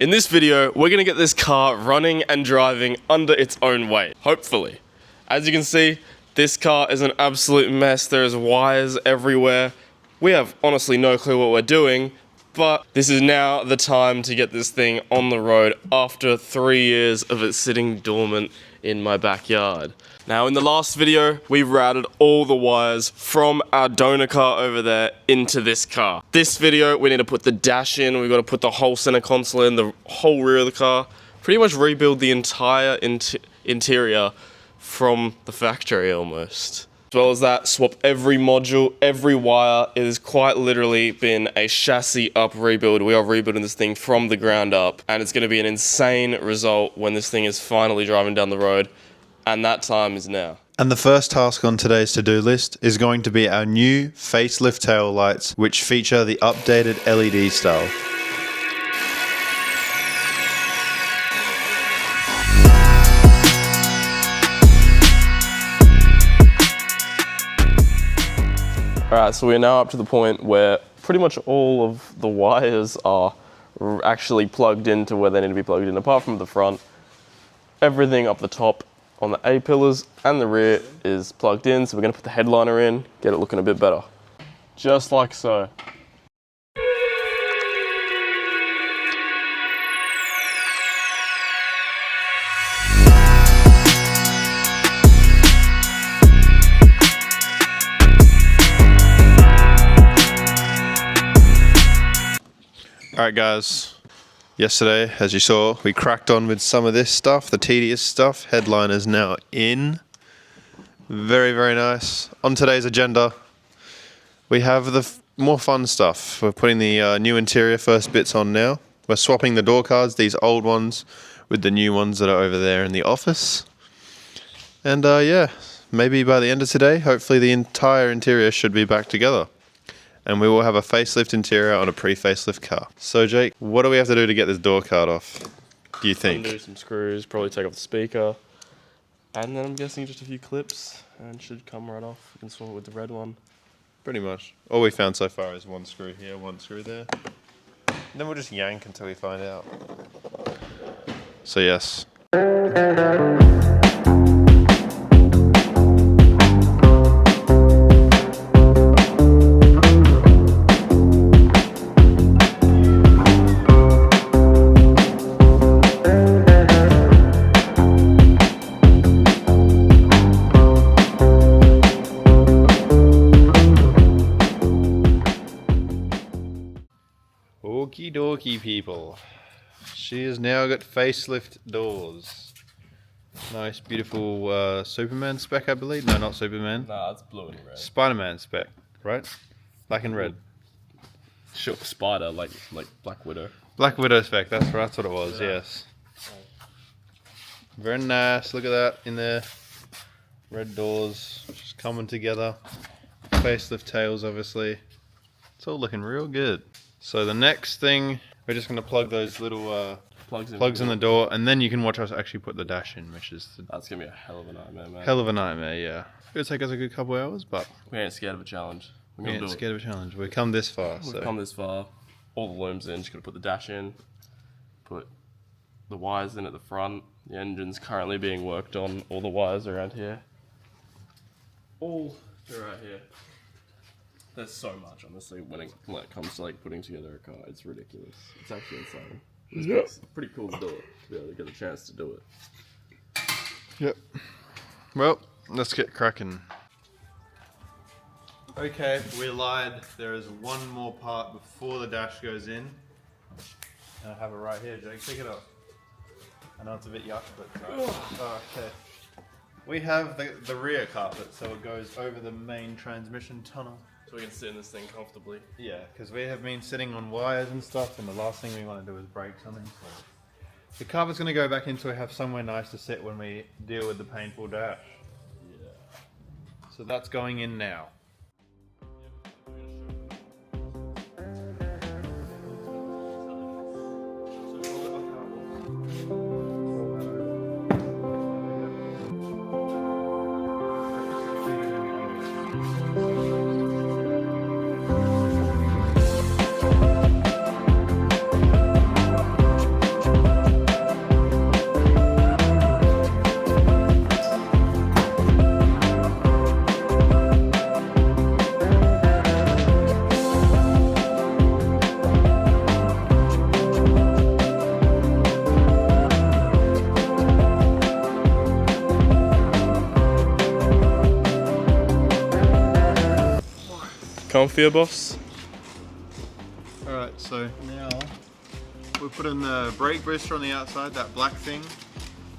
In this video, we're gonna get this car running and driving under its own weight, hopefully. As you can see, this car is an absolute mess. There's wires everywhere. We have honestly no clue what we're doing, but this is now the time to get this thing on the road after 3 years of it sitting dormant in my backyard. Now, in the last video, we routed all the wires from our donor car over there into this car. This video, we need to put the dash in, we've got to put the whole center console in, the whole rear of the car, pretty much rebuild the entire interior from the factory almost. As well as that, swap every module, every wire. It has quite literally been a chassis up rebuild. We are rebuilding this thing from the ground up, and it's going to be an insane result when this thing is finally driving down the road. And that time is now. And the first task on today's to-do list is going to be our new facelift tail lights, which feature the updated LED style. Alright, so we're now up to the point where pretty much all of the wires are actually plugged into where they need to be plugged in, apart from the front. Everything up the top on the A-pillars and the rear is plugged in, so we're going to put the headliner in, get it looking a bit better. Just like so. Alright guys, yesterday, as you saw, we cracked on with some of this stuff, the tedious stuff. Headliner's now in. Very, very nice. On today's agenda, we have the more fun stuff. We're putting the new interior first bits on now. We're swapping the door cards, these old ones, with the new ones that are over there in the office. And yeah, maybe by the end of today, hopefully the entire interior should be back together. And we will have a facelift interior on a pre-facelift car. So Jake, what do we have to do to get this door card off, do you think? Undo some screws, probably take off the speaker, and then I'm guessing just a few clips, and it should come right off. We can swap it with the red one. Pretty much. All we found so far is one screw here, one screw there. And then we'll just yank until we find out. So yes. Okie dokie people. She has now got facelift doors. Nice beautiful Superman spec, I believe. No, not Superman. Nah, it's blue and red. Spider-Man spec, right? Black and red. Sure, Spider, like Black Widow. Black Widow spec, that's what it was, yeah. Yes. Very nice, look at that in there. Red doors, just coming together. Facelift tails, obviously. It's all looking real good. So the next thing, we're just going to plug those little plugs in the door, and then you can watch us actually put the dash in, which is... That's going to be a hell of a nightmare, man. Hell of a nightmare, yeah. It'll take us a good couple hours, but... We ain't scared of a challenge. We ain't scared of a challenge. We've come this far, We've come this far. All the looms in, just got to put the dash in, put the wires in at the front. The engine's currently being worked on. All the wires around here. All throughout here. There's so much, honestly, when it comes to like putting together a car. It's ridiculous. It's actually insane. It's pretty cool to do it, to be able to get a chance to do it. Yep. Well, let's get cracking. Okay, we lied. There is one more part before the dash goes in. And I have it right here, Jake. Pick it up. I know it's a bit yuck, but... okay. We have the rear carpet, so it goes over the main transmission tunnel. So we can sit in this thing comfortably. Yeah, because we have been sitting on wires and stuff, and the last thing we want to do is break something. So the carpet's going to go back in so we have somewhere nice to sit when we deal with the painful dash. Yeah. So that's going in now. comfier, boss? Alright, so now we're putting the brake booster on the outside, that black thing.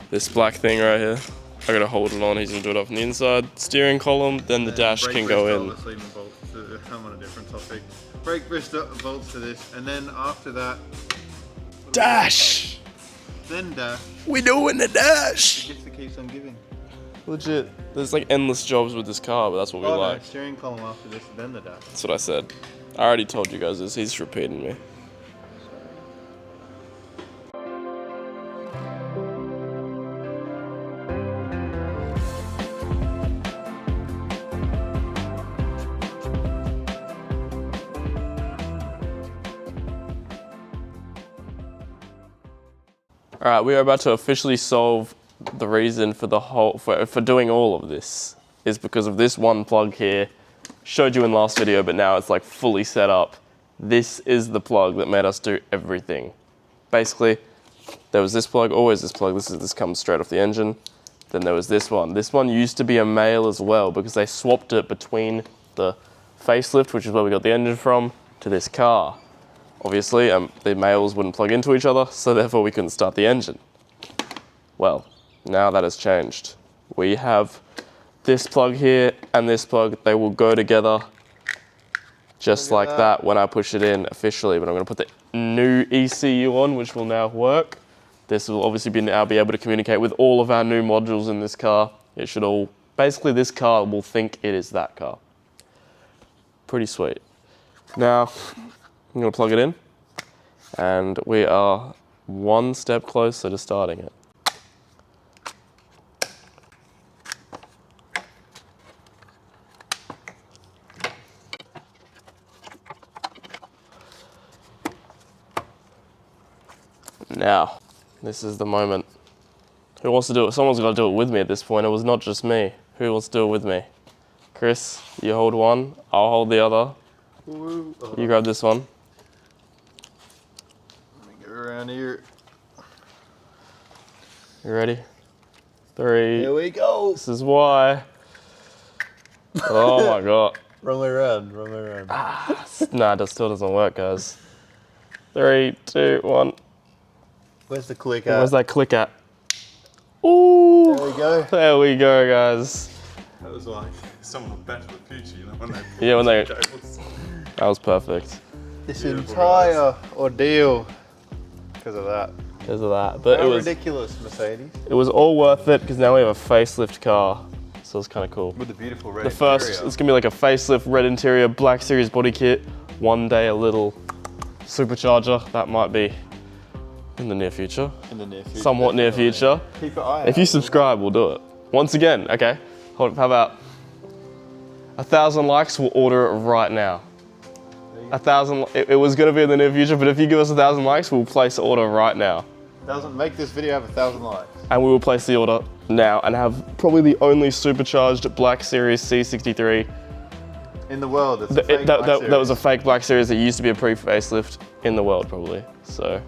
This black thing right here. I gotta hold it on, he's gonna do it off on the inside. Steering column, then the dash can go in. Obviously bolts to, I'm on a different topic. Brake booster bolts to this, and then after that... Dash! Then dash. We doing the dash! The gift that keeps on giving. Legit. There's like endless jobs with this car, but that's what we like. No, steering column after this, then the dash. That's what I said. I already told you guys this, he's repeating me. Alright, we are about to officially solve the reason for the whole, for doing all of this is because of this one plug here. Showed you in last video, but now it's like fully set up. This is the plug that made us do everything. Basically, there was this plug, always this plug, this comes straight off the engine. Then there was this one. This one used to be a male as well because they swapped it between the facelift, which is where we got the engine from, to this car. Obviously, the males wouldn't plug into each other, so therefore we couldn't start the engine. Well, now that has changed. We have this plug here and this plug. They will go together just like that when I push it in officially. But I'm going to put the new ECU on, which will now work. This will obviously now be able to communicate with all of our new modules in this car. It should all, basically this car will think it is that car. Pretty sweet. Now, I'm going to plug it in, and we are one step closer to starting it. Now, this is the moment. Who wants to do it? Someone's got to do it with me at this point. It was not just me. Who wants to do it with me? Chris, you hold one, I'll hold the other. You grab this one. Let me get around here. You ready? 3. Here we go. This is why. Oh my god. Wrong way around, wrong way around. Nah, that still doesn't work, guys. 3, 2, 1. Where's the click at? Where's that click at? Ooh. There we go. There we go, guys. That was like someone bet for the future, you know, when they Yeah, when they... That was perfect. This Beautiful entire ordeal because of that. Because of that. But How it was ridiculous, Mercedes. It was all worth it because now we have a facelift car. So it's kind of cool. With the beautiful red The first, interior. it's gonna be like a facelift, red interior, Black Series body kit. One day a little supercharger. That might be in the near future. In the near future. Somewhat near future. Keep an eye out. If you subscribe, we'll do it. Once again, okay. Hold up, how about 1,000 likes, we'll order it right now. 1,000, it was gonna be in the near future, but if you give us 1,000 likes, we'll place the order right now. Doesn't make this video have 1,000 likes. And we will place the order now and have probably the only supercharged Black Series C63. In the world, it's a fake Black That was a Series. fake Black Series that used to be a pre-facelift in the world probably, so.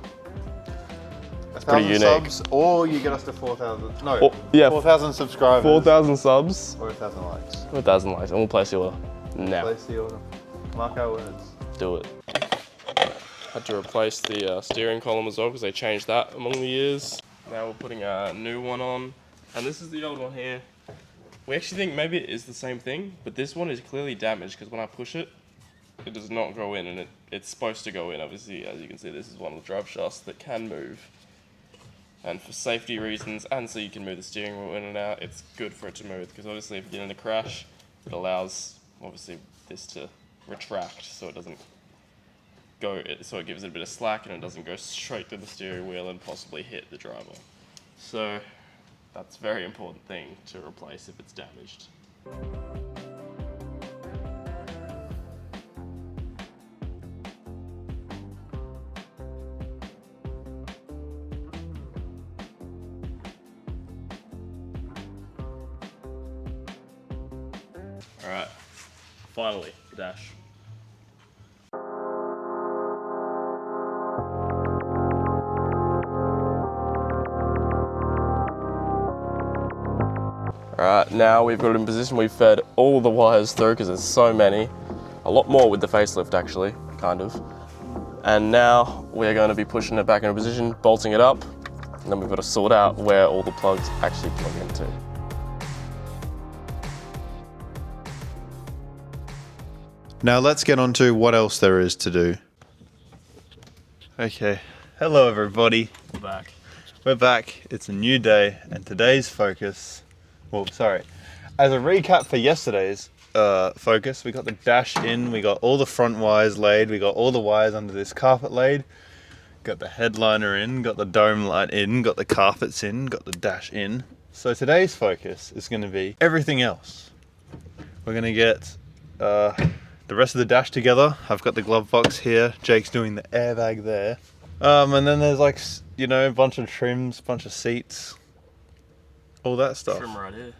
pretty 1,000 unique. subs, or you get us to 4,000. No, Or- yeah, 4,000 subscribers. 4,000 subs, Or 1,000 likes. 1,000 likes, and we'll place the order now. Place the order. Mark our words. Do it. Had to replace the steering column as well because they changed that among the years. Now we're putting a new one on, and this is the old one here. We actually think maybe it is the same thing, but this one is clearly damaged because when I push it, it does not go in, and it's supposed to go in. Obviously, as you can see, this is one of the drive shafts that can move. And for safety reasons, and so you can move the steering wheel in and out, it's good for it to move, because obviously if you get in a crash, it allows, obviously, this to retract, so it doesn't go, so it gives it a bit of slack, and it doesn't go straight to the steering wheel and possibly hit the driver. So, that's a very important thing to replace if it's damaged. Alright, finally, the dash. Alright, now we've got it in position. We've fed all the wires through because there's so many. A lot more with the facelift actually, kind of. And now we're going to be pushing it back into position, bolting it up, and then we've got to sort out where all the plugs actually plug into. Now let's get on to what else there is to do. Okay, hello everybody. We're back. We're back, it's a new day, and today's focus, as a recap for yesterday's focus, we got the dash in, we got all the front wires laid, we got all the wires under this carpet laid, got the headliner in, got the dome light in, got the carpets in, got the dash in. So today's focus is going to be everything else. We're going to get the rest of the dash together. I've got the glove box here, Jake's doing the airbag there. And then there's like, you know, a bunch of trims, bunch of seats, all that stuff. Trim right here.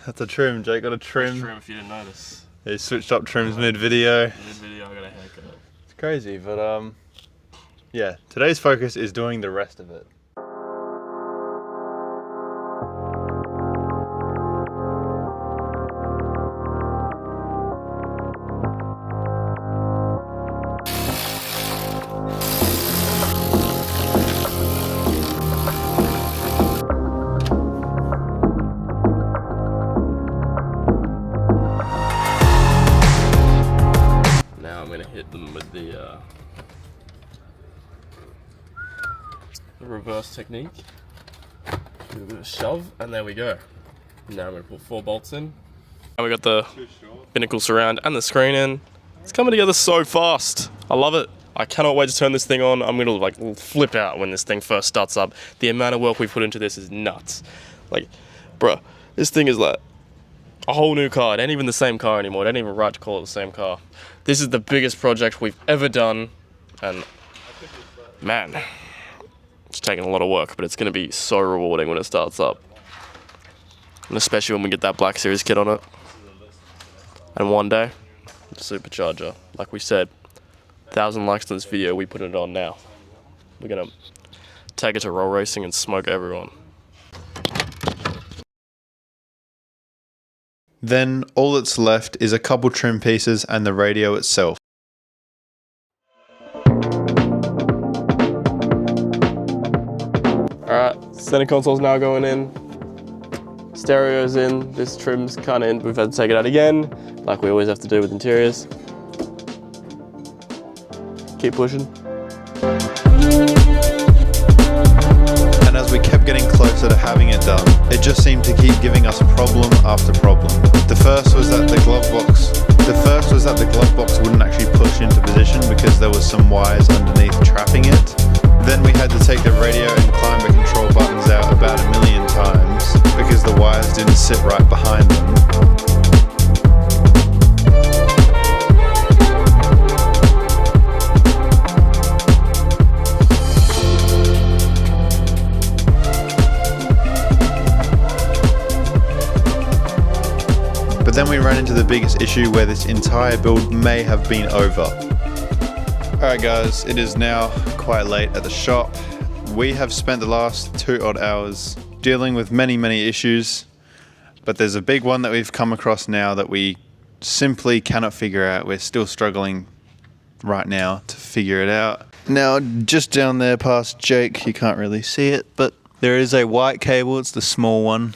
That's a trim, Jake got a trim. Trim if you didn't notice. He switched up trims mid-video. Mid-video I got a haircut. It's crazy, but yeah, today's focus is doing the rest of it. Hit them with the reverse technique. Do a bit of a shove, and there we go. Now I'm going to put 4 bolts in. And we got the binnacle surround and the screen in. It's coming together so fast. I love it. I cannot wait to turn this thing on. I'm going to like flip out when this thing first starts up. The amount of work we put into this is nuts. Like, bruh, this thing is like a whole new car. It ain't even the same car anymore. It ain't even right to call it the same car. This is the biggest project we've ever done, and man, it's taken a lot of work, but it's going to be so rewarding when it starts up. And especially when we get that Black Series kit on it. And one day, the supercharger, like we said, 1,000 likes to this video, we put it on now. We're going to take it to roll racing and smoke everyone. Then all that's left is a couple trim pieces and the radio itself. Alright, center console's now going in. Stereo's in, this trim's kinda in. We've had to take it out again, like we always have to do with interiors. Keep pushing. And as we kept getting closer to having it done, it just seemed to keep giving us problem after problem. The first was that the glove box wouldn't actually push into position because there was some wires underneath trapping it. Then we had to take the radio and climber control buttons out about 1,000,000 times because the wires didn't sit right behind them. But then we ran into the biggest issue where this entire build may have been over. Alright guys, it is now quite late at the shop. We have spent the last 2 odd hours dealing with many issues, but there's a big one that we've come across now that we simply cannot figure out. We're still struggling right now to figure it out. Now, just down there past Jake, you can't really see it, but there is a white cable, it's the small one.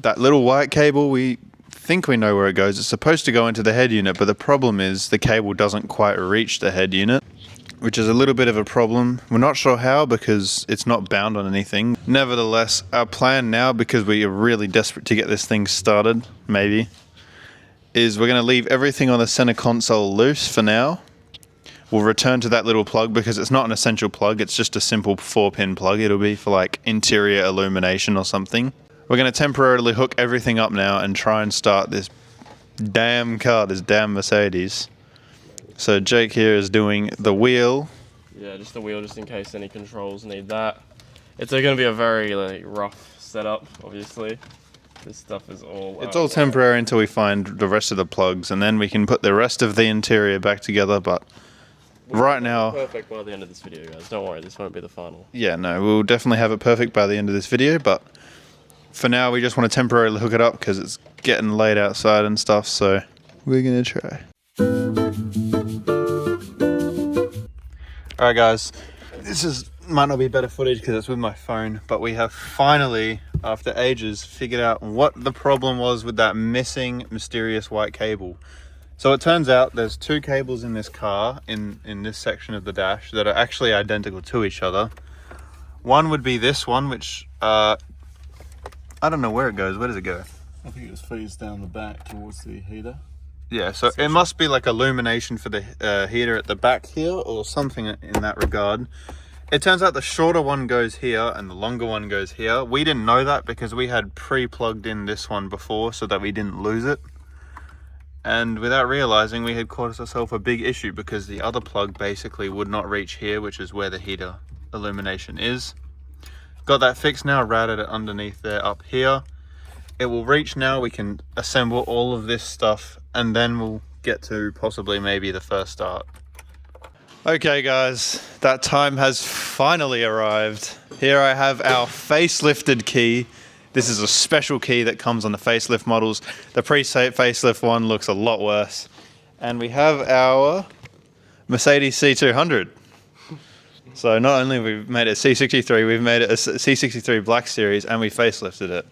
That little white cable, we think we know where it goes. It's supposed to go into the head unit, but the problem is the cable doesn't quite reach the head unit, which is a little bit of a problem. We're not sure how because it's not bound on anything. Nevertheless, our plan now, because we are really desperate to get this thing started, maybe, is we're going to leave everything on the center console loose for now. We'll return to that little plug because it's not an essential plug, it's just a simple 4-pin plug. It'll be for like interior illumination or something. We're going to temporarily hook everything up now and try and start this damn car, this damn Mercedes. So Jake here is doing the wheel. Yeah, just the wheel, just in case any controls need that. It's going to be a very like rough setup, obviously. This stuff is all... It's all temporary until we find the rest of the plugs, and then we can put the rest of the interior back together, but right now... Perfect by the end of this video, guys. Don't worry, this won't be the final. Yeah, no, we'll definitely have it perfect by the end of this video, but for now we just want to temporarily hook it up because it's getting late outside and stuff, so we're going to try. Alright guys, might not be better footage because it's with my phone, but we have finally, after ages, figured out what the problem was with that missing mysterious white cable. So it turns out there's two cables in this car, in this section of the dash, that are actually identical to each other. One would be this one, which, I don't know where it goes. Where does it go? I think it just feeds down the back towards the heater. Yeah, so it must be like illumination for the heater at the back here or something in that regard. It turns out the shorter one goes here and the longer one goes here. We didn't know that because we had pre-plugged in this one before so that we didn't lose it. And without realizing, we had caused ourselves a big issue because the other plug basically would not reach here, which is where the heater illumination is. Got that fixed now, routed it underneath there up here. It will reach now. We can assemble all of this stuff and then we'll get to possibly maybe the first start. Okay guys, that time has finally arrived. Here I have our facelifted key. This is a special key that comes on the facelift models. The pre-facelift one looks a lot worse. And we have our Mercedes C200. So not only have we made it a C63, we've made it a C63 Black Series and we facelifted it.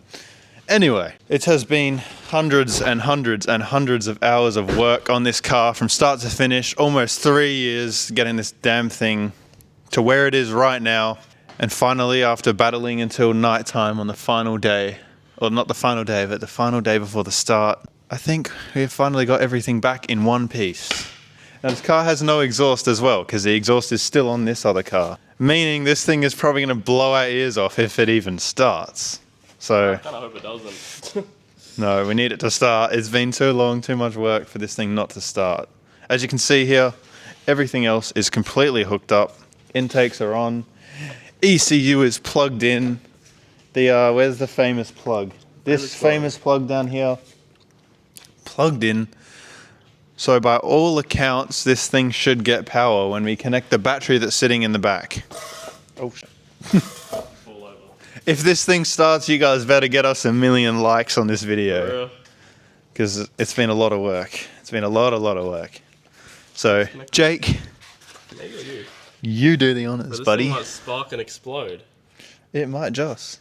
Anyway, it has been hundreds and hundreds and hundreds of hours of work on this car from start to finish, almost 3 years getting this damn thing to where it is right now. And finally, after battling until nighttime on the final day, or not the final day, but the final day before the start, I think we have finally got everything back in one piece. Now this car has no exhaust as well, because the exhaust is still on this other car. Meaning this thing is probably going to blow our ears off if it even starts. So, I kind of hope it doesn't. no, we need it to start. It's been too long, too much work for this thing not to start. As you can see here, everything else is completely hooked up. Intakes are on. ECU is plugged in. Where's the famous plug? This famous plug down here, plugged in. So by all accounts, this thing should get power when we connect the battery that's sitting in the back. Oh shit. If this thing starts, you guys better get us 1 million likes on this video. Because it's been a lot of work. It's been a lot of work. So, Jake, you do the honors, buddy. This might spark and explode. It might just.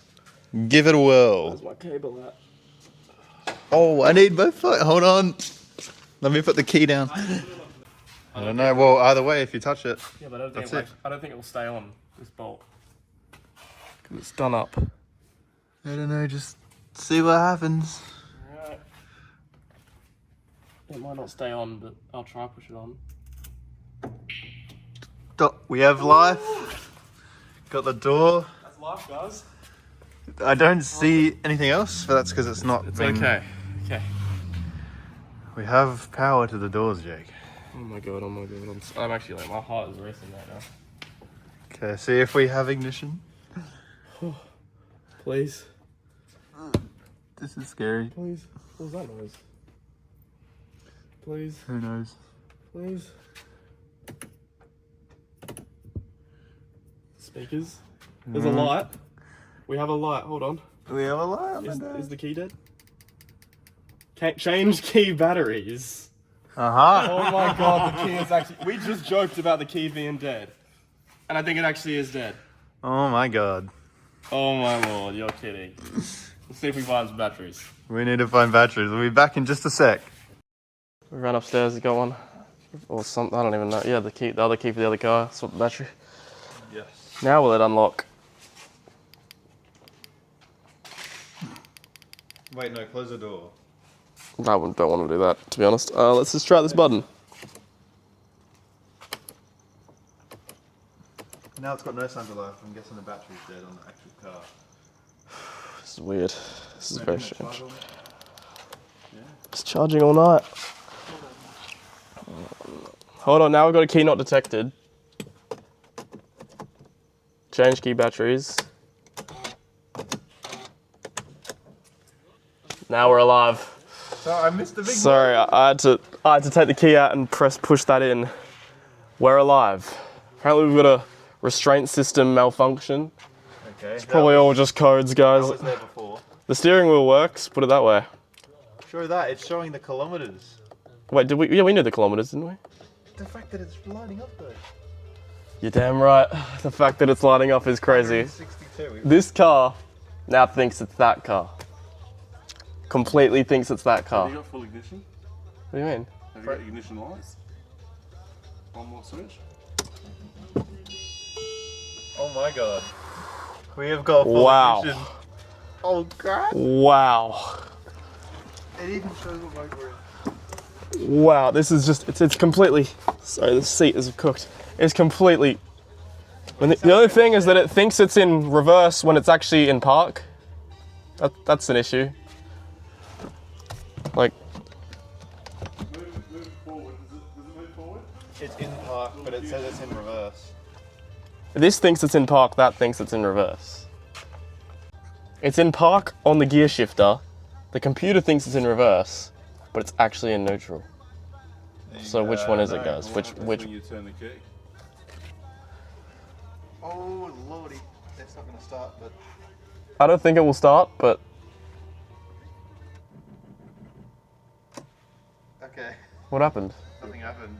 Give it a whirl. Where's my cable at? Oh, I need both foot. Hold on. Let me put the key down. I don't know. Well, either way, if you touch it. Yeah, but I don't think it will stay on, this bolt. Because it's done up. I don't know. Just see what happens. Alright. It might not stay on, but I'll try push it on. We have life. Got the door. That's life, guys. I don't see anything else, but that's because it's not. It's okay. Okay. We have power to the doors, Jake. Oh my god, I'm actually like, my heart is racing right now. Okay, see if we have ignition. Please. This is scary. Please. What was that noise? Please. Who knows? Please. Speakers. There's a light. We have a light. Hold on. We have a light on the door. Is the key dead? Change key batteries. Uh-huh. Oh my god, the key is actually... We just joked about the key being dead. And I think it actually is dead. Oh my god. Oh my lord, you're kidding. Let's see if we find some batteries. We need to find batteries. We'll be back in just a sec. We ran upstairs, got one. Or something, I don't even know. Yeah, the other key for the other car, swap the battery. Yes. Now will it unlock? Wait, no, close the door. I don't want to do that, to be honest. Let's just try this button. Now it's got no signs of life. I'm guessing the battery's dead on the actual car. This is weird. This is very strange. Yeah. It's charging all night. Hold on, now we've got a key not detected. Change key batteries. Now we're alive. Sorry, I missed the big Sorry, I had to take the key out and push that in. We're alive. Apparently we've got a restraint system malfunction. Okay. It's probably all just codes, guys. That was there before. The steering wheel works, put it that way. Show that, it's showing the kilometers. Wait, did we? Yeah, we knew the kilometers, didn't we? The fact that it's lighting up though. You're damn right. The fact that it's lighting up is crazy. 62. This car now thinks it's that car. Completely thinks it's that car. Have you got full ignition? What do you mean? Have you got ignition lights? One more switch. Oh my god. We have got full Wow. ignition. Oh crap. Wow. It even shows what mode we're in. Wow, this is just, it's completely, sorry, the seat is cooked. It's completely, the only thing is that it thinks it's in reverse when it's actually in park. That's an issue. Like, Move forward. Does it move forward? It's in park, but it says it's in reverse. this thinks it's in park, that thinks it's in reverse. It's in park on the gear shifter. The computer thinks it's in reverse, but it's actually in neutral. So which one is it, guys? Which? When you turn the key. Oh lordy. It's not gonna start, but I don't think it will start, but okay. what happened? Nothing happened.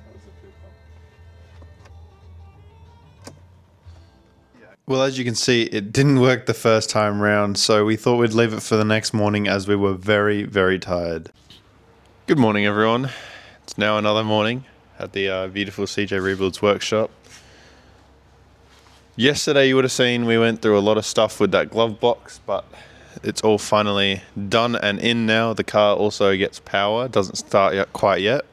Well, as you can see, it didn't work the first time round, so we thought we'd leave it for the next morning as we were very, very tired. Good morning, everyone. It's now another morning at the beautiful CJ Rebuilds workshop. Yesterday, you would have seen we went through a lot of stuff with that glove box, but it's all finally done and in now. The car also gets power, doesn't start yet, quite yet.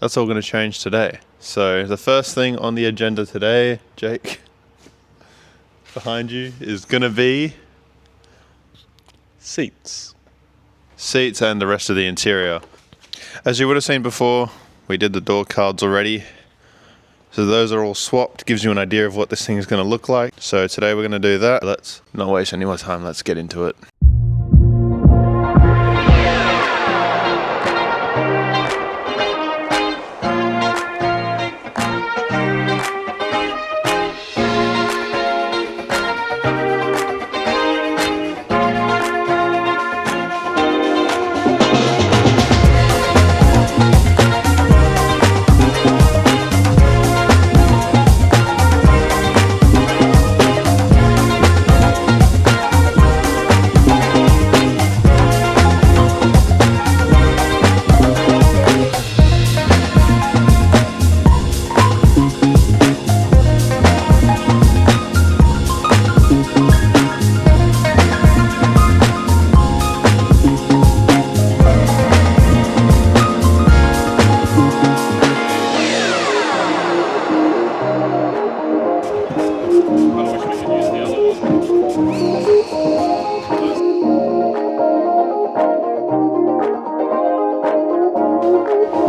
That's all going to change today. So the first thing on the agenda today, Jake, behind you, is going to be Seats. seats and the rest of the interior. As you would have seen before, we did the door cards already. So those are all swapped, gives you an idea of what this thing is going to look like. So today we're going to do that. Let's not waste any more time, let's get into it.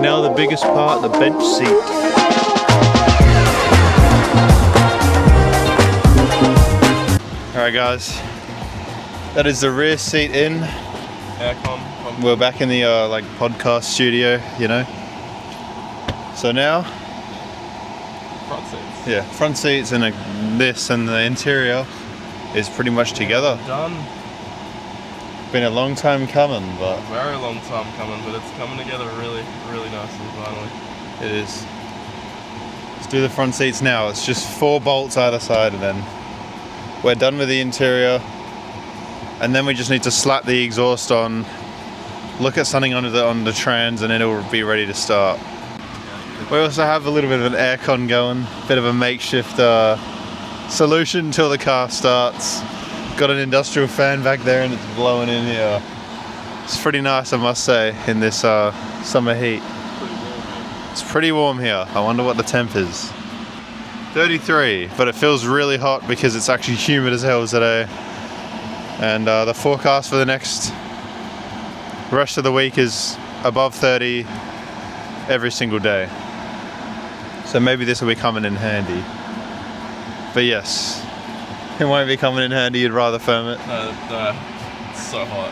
Now the biggest part, the bench seat. Alright guys, that is the rear seat in. Aircon. We're back in the like podcast studio, you know. So now, Front seats. yeah, front seats and this and the interior is pretty much together. Done. Been a long time coming, but Very long time coming, but it's coming together really, really nicely finally. it is. Let's do the front seats now. It's just 4 bolts either side and then we're done with the interior. And then we just need to slap the exhaust on, look at something on the trans, and it'll be ready to start. We also have a little bit of an aircon going, bit of a makeshift solution until the car starts. Got an industrial fan back there and it's blowing in here. It's pretty nice, I must say, in this summer heat. It's pretty warm here. I wonder what the temp is. 33, but it feels really hot because it's actually humid as hell today. And the forecast for the next rest of the week is above 30 every single day. So maybe this will be coming in handy. But yes, it won't be coming in handy, you'd rather firm it. No, it's so hot.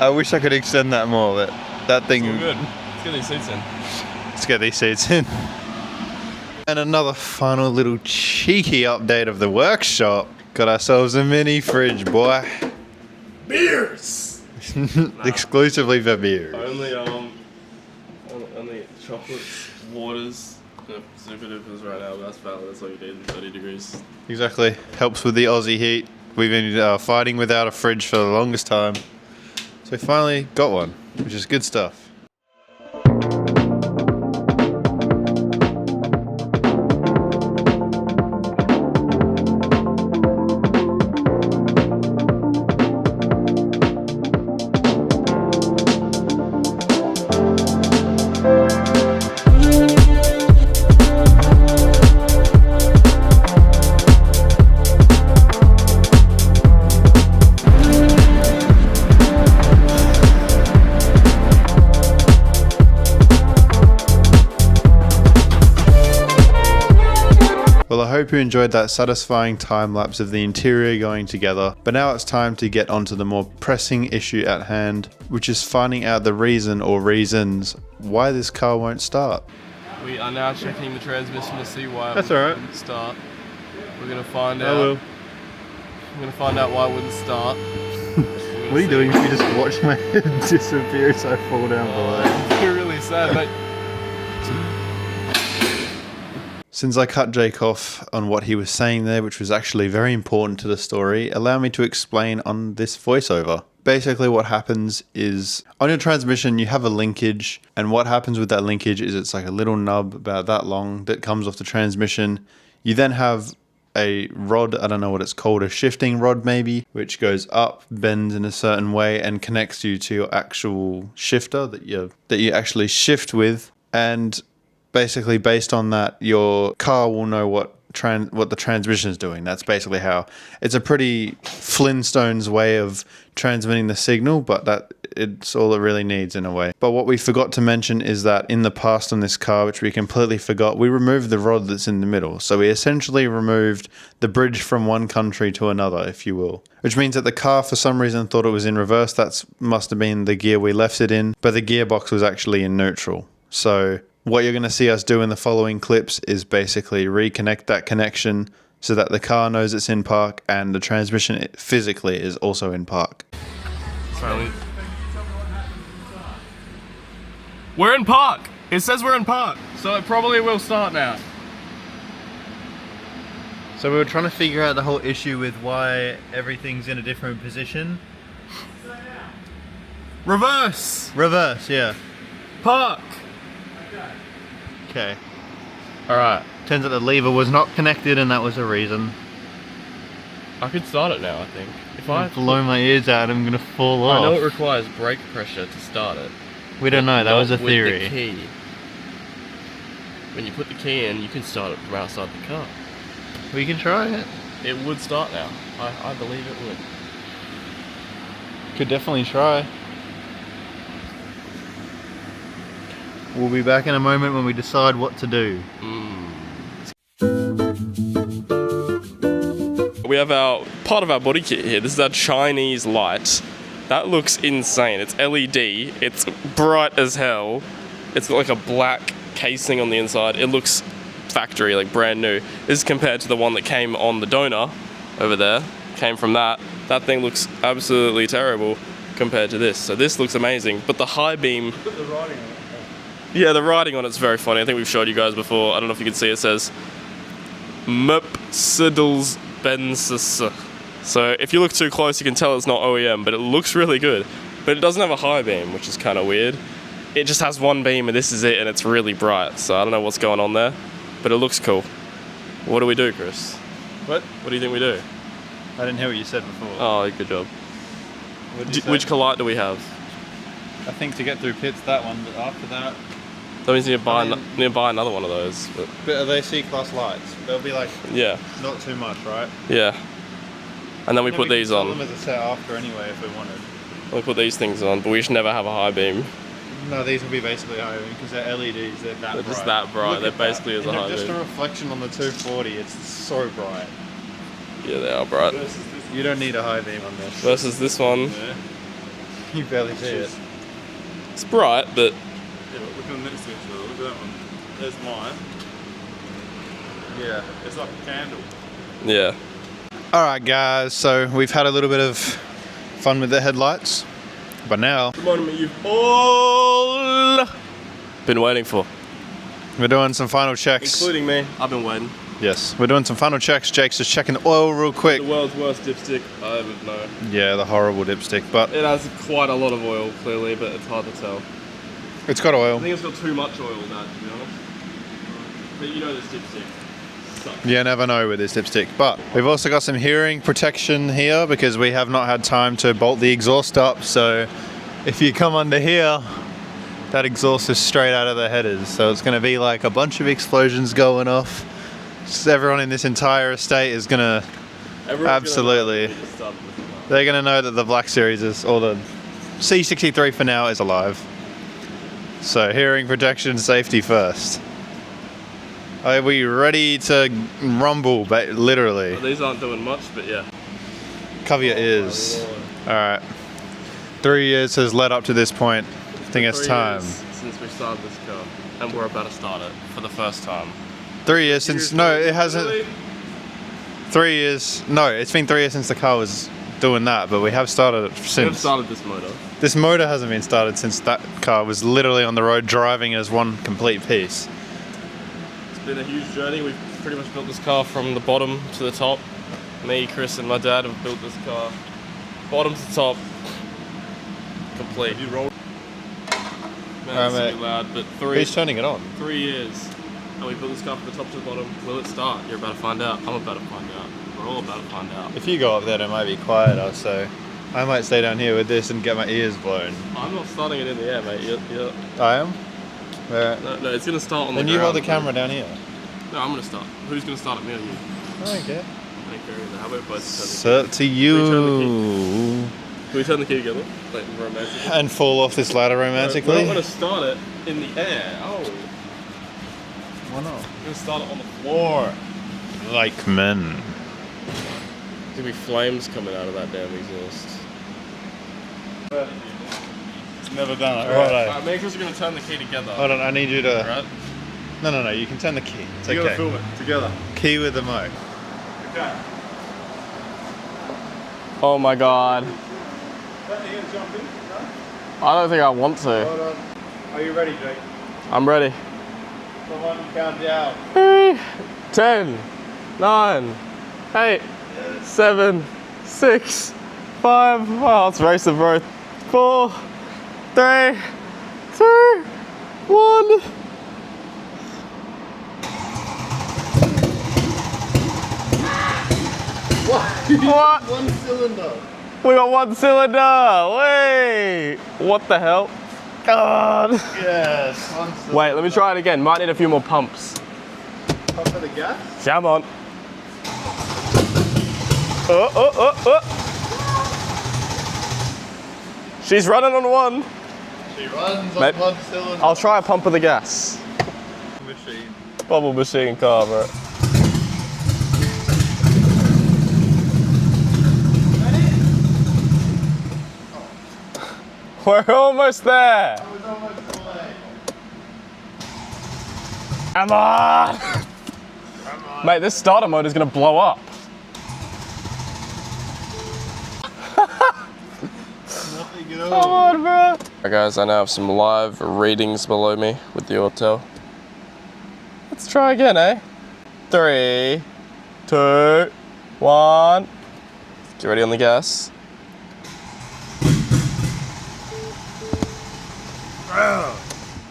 I wish I could extend that more, but that thing... It's all good. Let's get these seats in. Let's get these seats in. And another final little cheeky update of the workshop. Got ourselves a mini fridge, boy. Beers! Exclusively for beer. Only chocolates, waters, super duper right now, but that's valid. That's all you need in 30 degrees. Exactly. Helps with the Aussie heat. We've been fighting without a fridge for the longest time. So we finally got one, which is good stuff. Well, I hope you enjoyed that satisfying time lapse of the interior going together, but now it's time to get onto the more pressing issue at hand, which is finding out the reason or reasons why this car won't start. We are now checking the transmission to see why That's it alright. wouldn't start. We're gonna find out. I will. We're gonna find out why it wouldn't start. What are you doing if you just watch my head disappear as I fall down below? You're really sad, mate. Since I cut Jake off on what he was saying there, which was actually very important to the story, allow me to explain on this voiceover. Basically what happens is, on your transmission you have a linkage, and what happens with that linkage is it's like a little nub about that long that comes off the transmission. You then have a rod, I don't know what it's called, a shifting rod maybe, which goes up, bends in a certain way and connects you to your actual shifter that you actually shift with, and basically based on that your car will know what the transmission is doing. That's basically how. It's a pretty Flintstones way of transmitting the signal, but it's all it really needs in a way. But what we forgot to mention is that in the past on this car, which we completely forgot, we removed the rod that's in the middle. So we essentially removed the bridge from one country to another, if you will. Which means that the car for some reason thought it was in reverse. That must have been the gear we left it in, but the gearbox was actually in neutral. So what you're going to see us do in the following clips is basically reconnect that connection so that the car knows it's in park and the transmission physically is also in park. We're in park! It says we're in park, so it probably will start now. So we were trying to figure out the whole issue with why everything's in a different position. Reverse! Reverse, yeah. Park! Okay. Alright. Turns out the lever was not connected and that was a reason. I could start it now, I think. If I Blow my ears out, I'm gonna fall off. I know it requires brake pressure to start it. We don't know, that Not was a with theory. the key. When you put the key in, you can start it from outside the car. We can try it. It would start now. I believe it would. Could definitely try. We'll be back in a moment when we decide what to do. We have part of our body kit here. This is our Chinese light. That looks insane. It's LED. It's bright as hell. It's got like a black casing on the inside. It looks factory, like brand new. This is compared to the one that came on the donor over there. Came from that. That thing looks absolutely terrible compared to this. So this looks amazing. But the high beam... Put the writing on it. Yeah, the writing on it's very funny. I think we've showed you guys before. I don't know if you can see. It says Mercedes-Benz. So if you look too close, you can tell it's not OEM, but it looks really good. But it doesn't have a high beam, which is kind of weird. It just has one beam, and this is it, and it's really bright. So I don't know what's going on there, but it looks cool. What do we do, Chris? What? What do you think we do? I didn't hear what you said before. Oh, good job. What did you say? Which light do we have? I think to get through pits, that one, but after that... That means you need to buy another one of those. But are they C-class lights? They'll be like, Yeah, not too much, right? yeah. And then we put these on. them as a set after anyway if we wanted. We put these things on, but we should never have a high beam. No, these will be basically high beam because they're LEDs. They're that They're bright. just that bright. Look They're at that. basically as a And high just beam. a reflection on the 240. It's so bright. Yeah, they are bright. You don't need a high beam on this. Versus this one. Yeah. You barely see it. It's bright, but Yeah, but look on the next to each other. Look at that one. There's mine. Yeah. It's like a candle. yeah. Alright guys, so we've had a little bit of fun with the headlights, but now The moment you've all been waiting for. We're doing some final checks. Including me. I've been waiting. Yes, we're doing some final checks. Jake's just checking the oil real quick. The world's worst dipstick I ever know. Yeah, the horrible dipstick, but It has quite a lot of oil, clearly, but it's hard to tell. it's got oil. I think it's got too much oil in that, to be honest. But you know this dipstick sucks. You never know with this dipstick. But we've also got some hearing protection here because we have not had time to bolt the exhaust up. So if you come under here, that exhaust is straight out of the headers. So it's going to be like a bunch of explosions going off. Just everyone in this entire estate is going to absolutely. They're going to know that the Black Series is, or the C63 for now, is alive. So hearing protection, safety first. Are we ready to rumble, literally? Well, these aren't doing much, but yeah. Cover your ears. Alright. 3 years has led up to this point. I think it's 3 time. years since we started this car, and we're about to start it for the first time. 3 years since, no, it hasn't. Really? 3 years, no, it's been 3 years since the car was doing that, but we have started it We have since. started this motor. This motor hasn't been started since that car was literally on the road driving as one complete piece. It's been a huge journey. We've pretty much built this car from the bottom to the top. Me, Chris, and my dad have built this car bottom to top, complete. You roll. Man, it's mate. too loud, but Who's turning it on? 3 years, and we built this car from the top to the bottom. Will it start? You're about to find out. I'm about to find out. We're all about to find out. If you go up there, it might be quieter, so I might stay down here with this and get my ears blown. I'm not starting it in the air, mate. You're... I am? Where? No, it's gonna start on Then the you hold ground. the camera down here. No, I'm gonna start. Who's gonna start it, me or you? I don't care. I don't care either. How about both It's turn up to you. Can we turn the key together? Like romantically? And fall off this ladder We're romantically. not gonna start it in the air. Oh. Why not? We're gonna start it on the floor. Like men. There's gonna be flames coming out of that damn exhaust. It's never done it. Alright, me and Chris are gonna turn the key together. Hold on, I need you to. Right? No, you can turn the key. It's You gotta okay. film it together. Key with the mic. Okay. Oh my god. Are you gonna jump in? No? I don't think I want to. Hold on. Are you ready, Jake? I'm ready. Someone count down. 10, 9, 8, 7, 6, 5. Oh, let's race them both. 4, 3, 2, 1. What? One cylinder. We got one cylinder. Wait. What the hell? God. Yes, one cylinder. Wait, let me try it again. Might need a few more pumps. Pump for the gas. Come on. Oh. She's running on one. She runs Mate, on one cylinder. I'll try a pump of the gas. Machine. Bubble machine car, bro. We're almost there. I was almost delayed. Come on. Come on. Mate, this starter mode is gonna blow up. Nothing at Come all. on, bro. Alright guys, I now have some live readings below me with the auto. Let's try again, eh? 3, 2, 1. Get ready on the gas.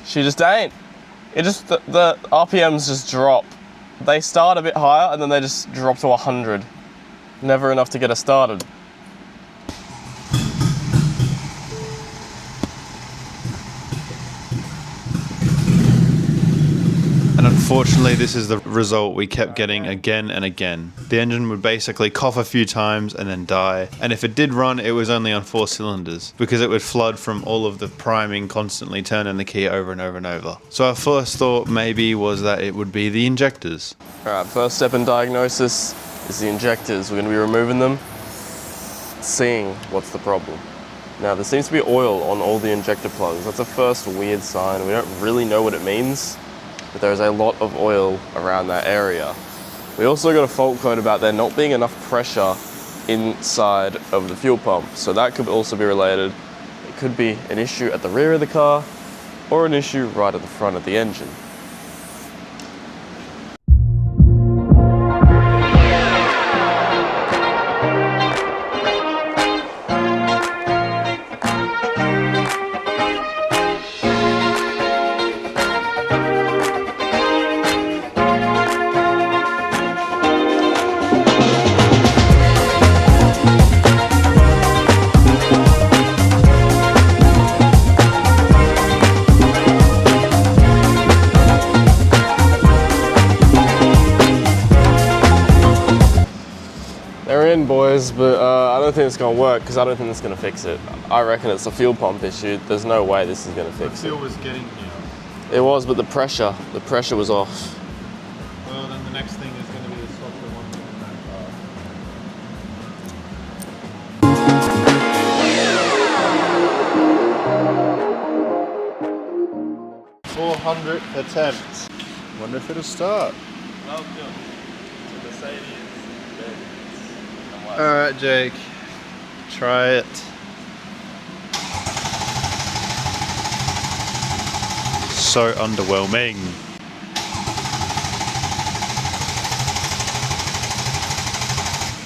She just ain't. It just, the RPMs just drop. They start a bit higher and then they just drop to 100. Never enough to get us started. And unfortunately, this is the result we kept getting again and again. The engine would basically cough a few times and then die. And if it did run, it was only on 4 cylinders because it would flood from all of the priming, constantly turning the key over and over and over. So our first thought maybe was that it would be the injectors. Alright, first step in diagnosis is the injectors. We're going to be removing them, seeing what's the problem. Now, there seems to be oil on all the injector plugs. That's a first weird sign. We don't really know what it means, but there's a lot of oil around that area. We also got a fault code about there not being enough pressure inside of the fuel pump, so that could also be related. It could be an issue at the rear of the car or an issue right at the front of the engine. in, boys, but I don't think it's gonna work because I don't think it's gonna fix it. I reckon it's a fuel pump issue. There's no way this is gonna fix it. Fuel was getting here. It was, but the pressure was off. Well, then the next thing is going to be the softer one in that car. 400th attempt. Wonder if it'll start. Welcome to Mercedes. Alright, Jake. Try it. So underwhelming.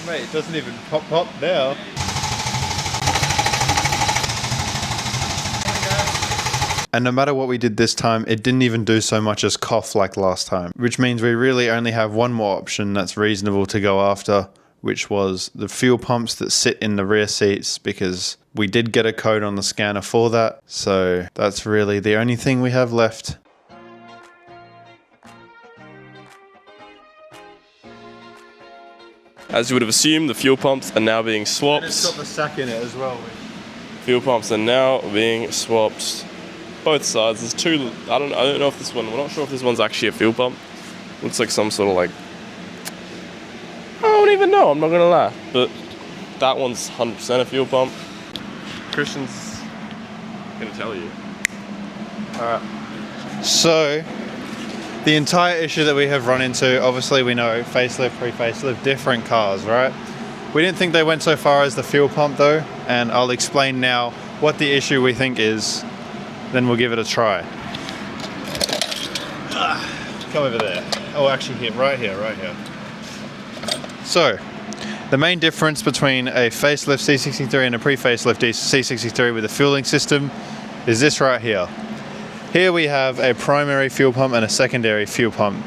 Mate, it doesn't even pop now. And no matter what we did this time, it didn't even do so much as cough like last time. Which means we really only have one more option that's reasonable to go after, which was the fuel pumps that sit in the rear seats, because we did get a code on the scanner for that. So that's really the only thing we have left. As you would have assumed, the fuel pumps are now being swapped. And it's got the sack in it as well. Fuel pumps are now being swapped. Both sides. There's two. I don't know if this one. We're not sure if this one's actually a fuel pump. Looks like some sort of like. I don't even know. I'm not gonna lie, but that one's 100% a fuel pump. Christian's gonna tell you. So, the entire issue that we have run into, obviously we know facelift, pre-facelift, different cars, right? We didn't think they went so far as the fuel pump though, and I'll explain now what the issue we think is, then we'll give it a try. Come over there. Oh, actually here, right here. So, the main difference between a facelift C63 and a pre-facelift C63 with a fueling system is this right here. Here we have a primary fuel pump and a secondary fuel pump.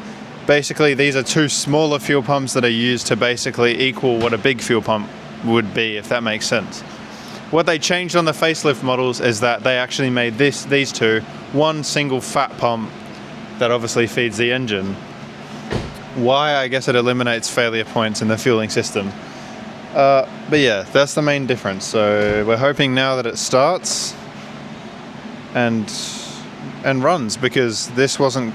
Basically, these are two smaller fuel pumps that are used to basically equal what a big fuel pump would be, if that makes sense. What they changed on the facelift models is that they actually made these two one single fat pump that obviously feeds the engine. Why? I guess it eliminates failure points in the fueling system. But yeah, that's the main difference. So we're hoping now that it starts and runs, because this wasn't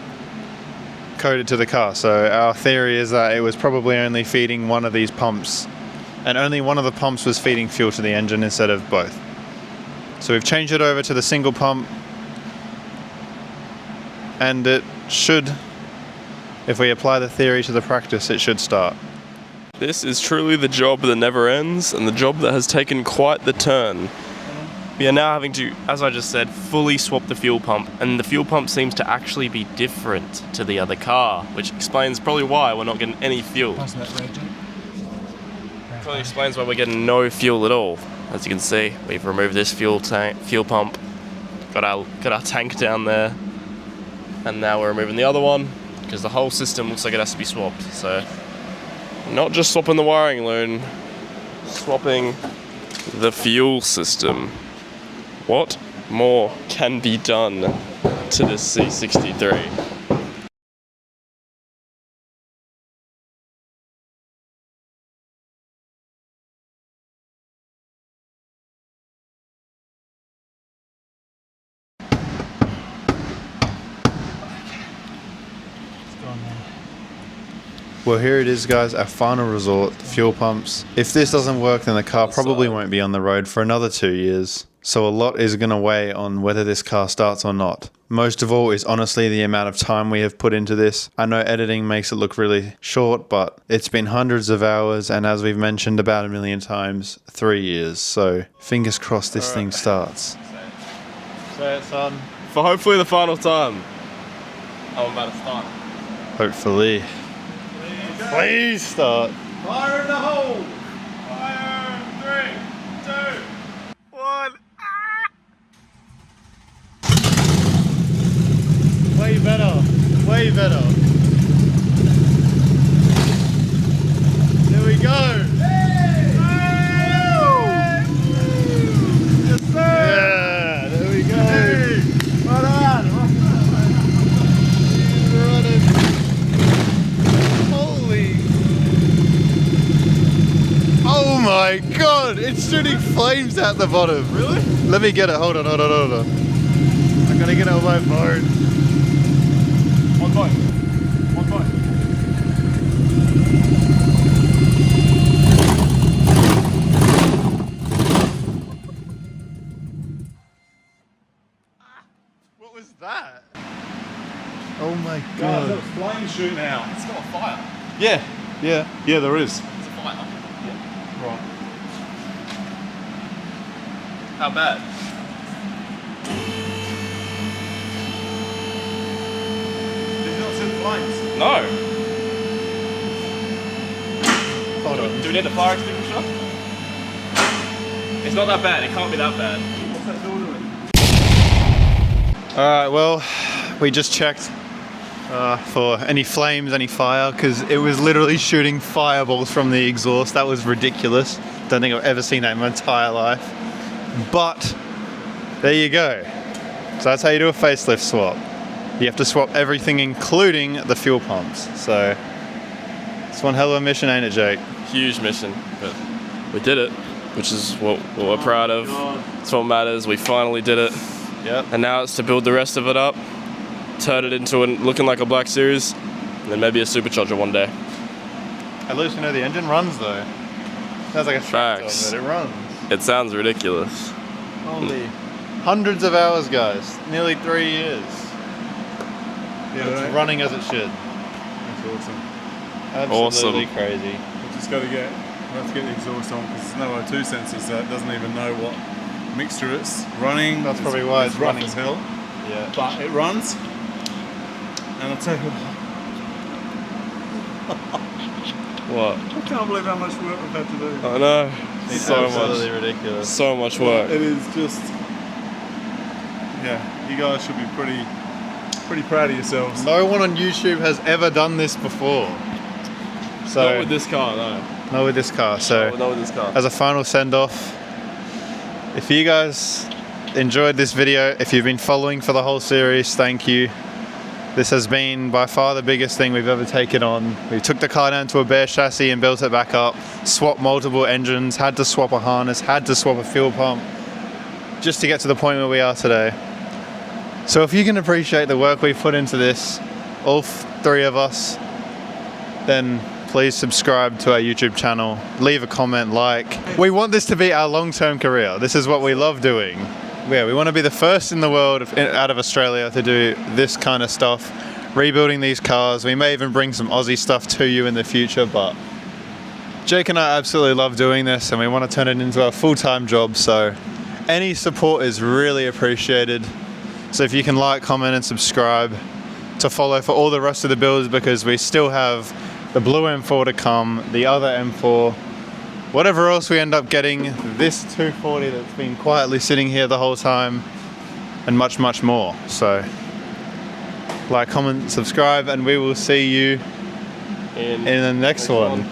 coded to the car. So our theory is that it was probably only feeding one of these pumps, and only one of the pumps was feeding fuel to the engine instead of both. So we've changed it over to the single pump, and it should, if we apply the theory to the practice, it should start. This is truly the job that never ends, and the job that has taken quite the turn. We are now having to, as I just said, fully swap the fuel pump, and the fuel pump seems to actually be different to the other car, which explains probably why we're not getting any fuel. Probably explains why we're getting no fuel at all. As you can see, we've removed this fuel pump, got our tank down there, and now we're removing the other one because the whole system looks like it has to be swapped. So, not just swapping the wiring loom, swapping the fuel system. What more can be done to this C63? Well, here it is, guys, our final resort, the fuel pumps. If this doesn't work, then the car probably won't be on the road for another 2 years. So a lot is going to weigh on whether this car starts or not. Most of all is honestly the amount of time we have put into this. I know editing makes it look really short, but it's been hundreds of hours, and as we've mentioned about 1 million times, 3 years. So fingers crossed this thing starts. Say it, son. For hopefully the final time. I'm about to start. Hopefully. Please start. Fire in the hole! Fire! 3, 2, 1. Way better. Way better. There we go. Yes, sir! Yeah, there we go. Well done! Holy. god, it's shooting flames out the bottom. Really? Let me get it. Hold on. I'm gonna get it on my phone. One point. What was that? Oh my Guys, god. that was flame shooting out. It's got a fire. Yeah. Yeah, there is. It's a fire. Right. How bad? Did you not see the flames? No. Hold on. Do we need a fire extinguisher? It's not that bad. It can't be that bad. What's that door doing? Alright, well, we just checked for any flames, any fire, because it was literally shooting fireballs from the exhaust. That was ridiculous. Don't think I've ever seen that in my entire life. But there you go. So that's how you do a facelift swap. You have to swap everything, including the fuel pumps. So it's one hell of a mission, ain't it, Jake? Huge mission, but we did it, which is what we're proud of. It's what matters. We finally did it. Yep. And now it's to build the rest of it up, turn it into looking like a Black Series, and then maybe a supercharger one day. At least we know the engine runs though. Sounds like a tractor, Facts. but it runs. It sounds ridiculous. Holy hundreds of hours, guys. Nearly 3 years. Yeah, It's right. running as it should. That's awesome. Absolutely Awesome. crazy. We just got to get. We have to get the exhaust on because there's no O2 sensors, so it doesn't even know what mixture it's running. That's probably why it's rough running. as hell. Yeah. But it runs. And I'll tell you what, What? I can't believe how much work we've had to do. I know. It's So absolutely much. ridiculous. So much work. It is just. Yeah, you guys should be pretty proud of yourselves. No one on YouTube has ever done this before. So Not with this car, no. not with this car. So Not with this car. as a final send-off, if you guys enjoyed this video, if you've been following for the whole series, thank you. This has been by far the biggest thing we've ever taken on. We took the car down to a bare chassis and built it back up, swapped multiple engines, had to swap a harness, had to swap a fuel pump, just to get to the point where we are today. So if you can appreciate the work we've put into this, all three of us, then please subscribe to our YouTube channel, leave a comment, like. We want this to be our long-term career. This is what we love doing. Yeah, we want to be the first in the world out of Australia to do this kind of stuff, rebuilding these cars. We may even bring some Aussie stuff to you in the future, but Jake and I absolutely love doing this and we want to turn it into a full-time job, so any support is really appreciated. So if you can like, comment and subscribe to follow for all the rest of the builds, because we still have the blue M4 to come, the other M4, whatever else we end up getting, this 240 that's been quietly sitting here the whole time, and much, much more. So like, comment, subscribe, and we will see you in the next one.